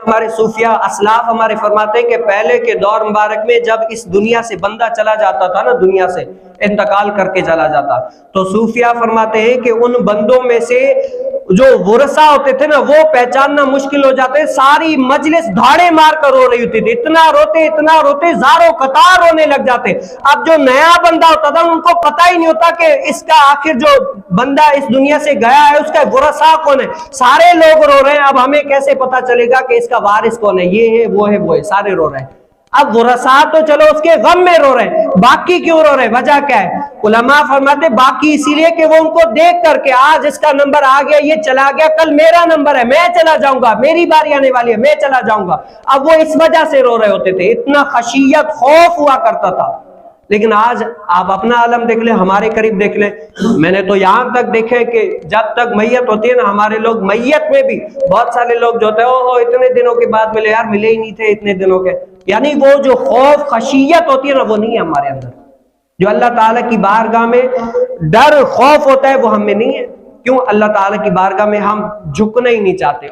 ہمارے صوفیہ اسلاف ہمارے فرماتے ہیں کہ پہلے کے دور مبارک میں جب اس دنیا سے بندہ چلا جاتا تھا نا، دنیا سے انتقال کر کے چلا جاتا، تو صوفیہ فرماتے ہیں کہ ان بندوں میں سے جو ورثہ ہوتے تھے نا، وہ پہچاننا مشکل ہو جاتے، ساری مجلس دھاڑے مار کر رو رہی ہوتی تھی، اتنا روتے زاروں قطار رونے لگ جاتے۔ اب جو نیا بندہ ہوتا تھا ان کو پتہ ہی نہیں ہوتا کہ اس کا آخر جو بندہ اس دنیا سے گیا ہے اس کا ورثہ کون ہے، سارے لوگ رو رہے ہیں، اب ہمیں کیسے پتا چلے گا کہ اس کا وارث کون ہے، یہ ہے وہ ہے وہ ہے، سارے رو رہے ہیں۔ اب ورثہ تو چلو اس کے غم میں رو رہے ہیں، باقی کیوں رو رہے ہیں؟ وجہ کیا ہے؟ علماء فرماتے باقی اسی لیے کہ وہ ان کو دیکھ کر کے آج اس کا نمبر آ گیا، یہ چلا گیا، کل میرا نمبر ہے، میں چلا جاؤں گا، میری باری آنے والی ہے، میں چلا جاؤں گا۔ اب وہ اس وجہ سے رو رہے ہوتے تھے، اتنا خشیت خوف ہوا کرتا تھا۔ لیکن آج آپ اپنا عالم دیکھ لیں، ہمارے قریب دیکھ لیں، میں نے تو یہاں تک دیکھے کہ جب تک میت ہوتی ہے نا، ہمارے لوگ میت میں بھی بہت سارے لوگ جو ہوتے ہیں اوہ اتنے دنوں کے بعد ملے، یار ملے ہی نہیں تھے اتنے دنوں کے، یعنی وہ جو خوف خشیت ہوتی ہے نا وہ نہیں ہے ہمارے اندر، جو اللہ تعالیٰ کی بارگاہ میں ڈر خوف ہوتا ہے وہ ہم میں نہیں ہے۔ کیوں؟ اللہ تعالیٰ کی بارگاہ میں ہم جھکنا ہی نہیں چاہتے۔